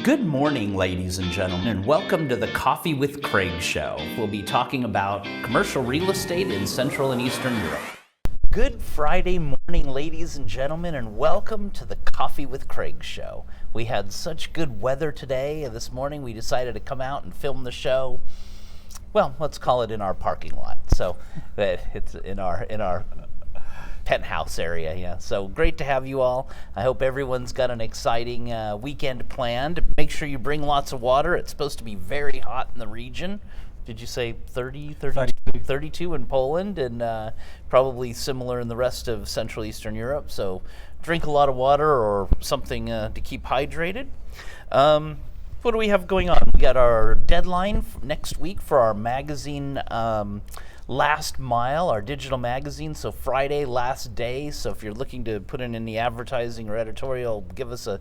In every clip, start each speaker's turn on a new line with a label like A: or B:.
A: Good morning, ladies and gentlemen, and welcome to the Coffee with Craig show. We'll be talking about commercial real estate in Central and Eastern Europe. Good Friday morning, ladies and gentlemen, and welcome to the Coffee with Craig show. We had such good weather today, and this morning we decided to come out and film the show. Well, let's call it in our parking lot. So it's in our penthouse area, yeah. So great to have you all. I hope everyone's got an exciting weekend planned. Make sure you bring lots of water. It's supposed to be very hot in the region. Did you say 32 in Poland, and probably similar in the rest of Central Eastern Europe? So drink a lot of water or something to keep hydrated. What do we have going on? We got our deadline next week for our magazine, Last Mile, our digital magazine. So Friday, last day. So if you're looking to put in any advertising or editorial, give us a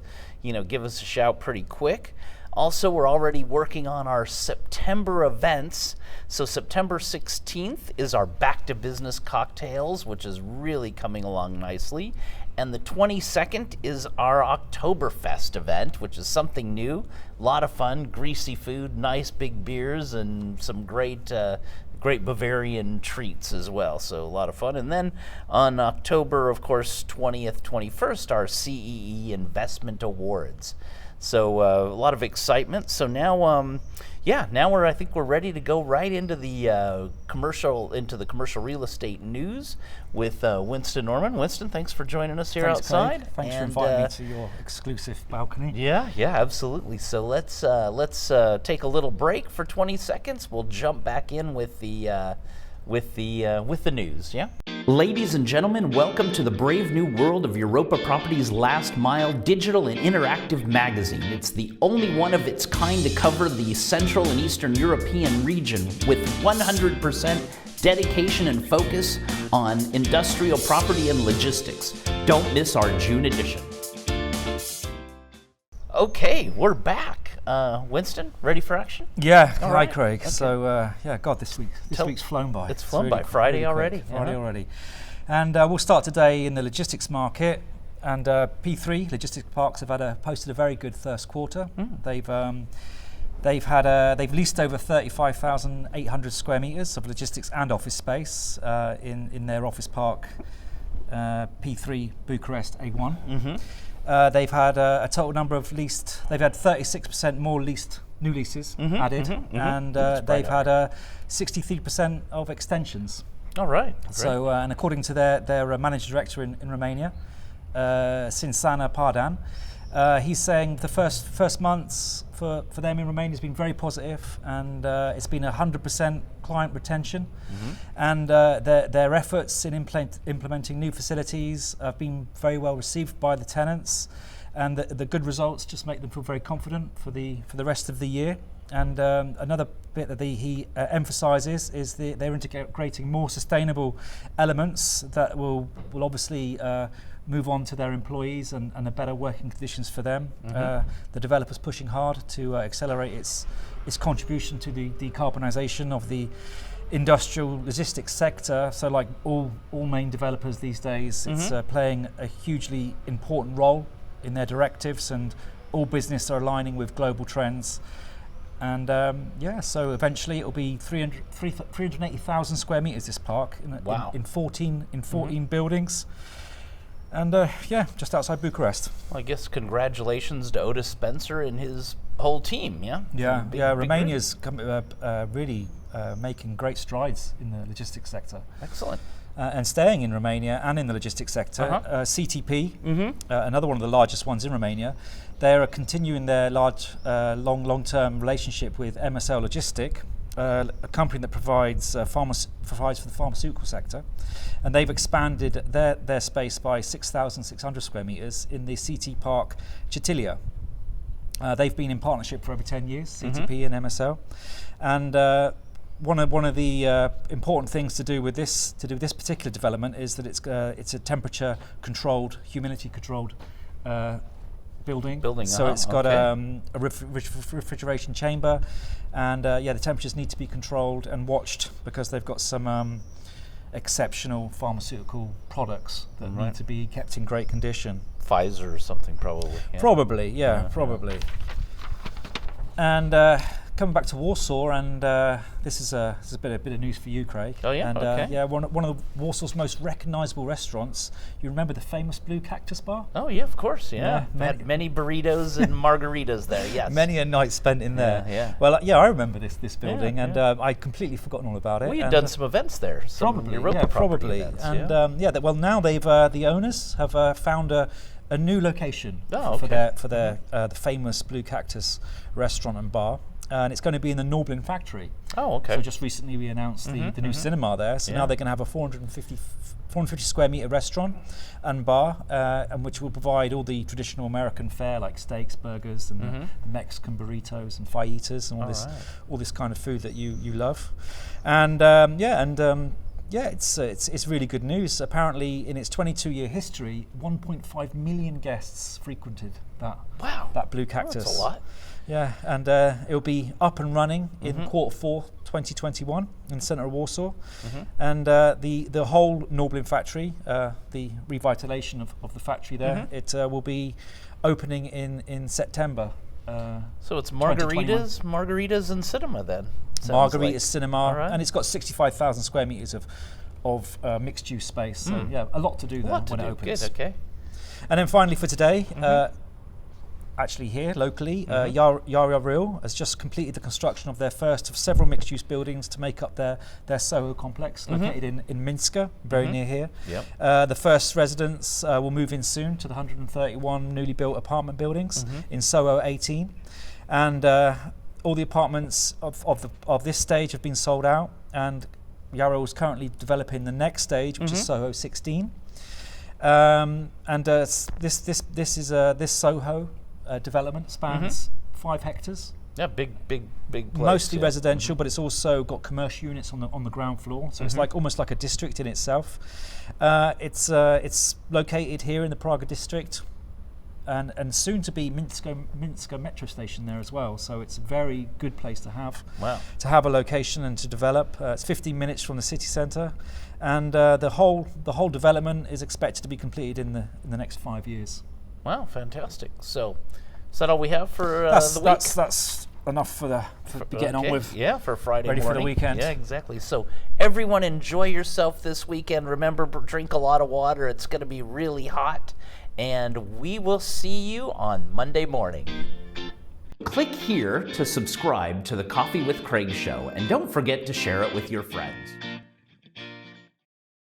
A: shout pretty quick. Also, we're already working on our September events. So September 16th is our Back to Business cocktails, which is really coming along nicely. And the 22nd is our OctoberFest event, which is something new. A lot of fun, greasy food, nice big beers, and some great Bavarian treats as well. So a lot of fun. And then on October, of course, 20th, 21st, our CEE Investment Awards. So a lot of excitement. So now, I think we're ready to go right into the commercial real estate news with Winston Norman. Winston, thanks for joining us here outside.
B: Craig. Thanks for inviting me to your exclusive balcony.
A: Yeah, absolutely. So let's take a little break for 20 seconds. We'll jump back in with the news. Yeah. Ladies and gentlemen, welcome to the brave new world of Europa Properties Last Mile digital and interactive magazine. It's the only one of its kind to cover the Central and Eastern European region with 100% dedication and focus on industrial property and logistics. Don't miss our June edition. Okay, we're back. Winston, ready for action?
B: Yeah,
A: All
B: hi
A: right.
B: Craig.
A: Okay.
B: So, God, this week's flown by.
A: It's flown by. Friday already.
B: Friday already. And we'll start today in the logistics market. And P3 Logistics Parks have posted a very good first quarter. They've leased over 35,800 square meters of logistics and office space in their office park, P3 Bucharest A1. Mm-hmm. They've had a total number of they've had 36% more new leases added, and they've had 63% of extensions.
A: All right.
B: So, and according to their managing director in Romania, Sinsana Pardan, he's saying the first months for them in Romania has been very positive, and it's been 100% client retention, and their efforts in implementing new facilities have been very well received by the tenants, and the good results just make them feel very confident for the rest of the year. And another bit that he emphasises is they're integrating more sustainable elements that will obviously move on to their employees and a better working conditions for them. The developer's pushing hard to accelerate its contribution to the decarbonisation of the industrial logistics sector. So like all main developers these days, it's playing a hugely important role in their directives, and all business are aligning with global trends. And so eventually it'll be 380,000 square meters, this park, in 14 buildings. And just outside Bucharest.
A: Well, I guess congratulations to Otis Spencer and his whole team, yeah?
B: Big Romania's really making great strides in the logistics sector.
A: Excellent.
B: And staying in Romania and in the logistics sector, CTP, another one of the largest ones in Romania, they are continuing their large, long-term relationship with MSL Logistic, a company that provides for the pharmaceutical sector, and they've expanded their space by 6,600 square meters in the CT Park Chitilia. They've been in partnership for over 10 years, CTP and MSL, and one of the important things to do with this particular development is that it's a temperature controlled, humidity controlled building. So it's got a refrigeration chamber, and the temperatures need to be controlled and watched because they've got some exceptional pharmaceutical products that need to be kept in great condition.
A: Pfizer or something, probably.
B: Yeah. Probably. And coming back to Warsaw, and this is a bit of news for you, Craig.
A: Oh yeah,
B: and,
A: okay.
B: Yeah, one of Warsaw's most recognisable restaurants. You remember the famous Blue Cactus Bar?
A: Oh yeah, of course. Yeah,
B: Yeah,
A: many burritos and margaritas there. Yes.
B: Many a night spent in there.
A: Yeah.
B: Well, yeah, I remember this building,
A: Yeah,
B: and I'd completely forgotten all about it.
A: Well, you've
B: and,
A: done some events there. Some
B: probably,
A: EuropaProperty
B: probably.
A: events,
B: And well, now they've the owners have found a new location for their the famous Blue Cactus restaurant and bar. And it's going to be in the Norblin factory.
A: Oh, okay.
B: So just recently we announced the new cinema there. So now they're going to have a 450 square meter restaurant and bar, and which will provide all the traditional American fare like steaks, burgers, and the Mexican burritos and fajitas and all this kind of food that you love. And it's really good news. Apparently, in its 22-year history, 1.5 million guests frequented that Blue Cactus.
A: That's a lot.
B: Yeah, and it'll be up and running in Q4 2021 in the centre of Warsaw. And the whole Norblin factory, the revitalisation of the factory there, it will be opening in September.
A: So it's margaritas and cinema then.
B: Margaritas, cinema, and it's got 65,000 square metres of mixed use space. So yeah, a lot to do there when it opens.
A: Good, okay.
B: And then finally for today, actually here locally, EuropaProperty has just completed the construction of their first of several mixed-use buildings to make up their Soho complex located in Minska, very near here. Yep. The first residents will move in soon to the 131 newly built apartment buildings in Soho 18. And all the apartments of this stage have been sold out, and Yarrow is currently developing the next stage, which is Soho 16. This Soho development spans 5 hectares.
A: Yeah, big place.
B: Mostly residential, but it's also got commercial units on the ground floor. So it's almost like a district in itself. It's located here in the Praga district, and soon to be Minska metro station there as well. So it's a very good place to have a location and to develop. It's 15 minutes from the city centre, and the whole development is expected to be completed in the next 5 years.
A: Wow, fantastic! So, is that all we have for the week?
B: That's enough for getting on with.
A: Yeah, for Friday
B: ready
A: morning.
B: For the weekend.
A: Yeah, exactly. So everyone enjoy yourself this weekend. Remember, drink a lot of water. It's going to be really hot. And we will see you on Monday morning. Click here to subscribe to the Coffee with Craig show. And don't forget to share it with your friends.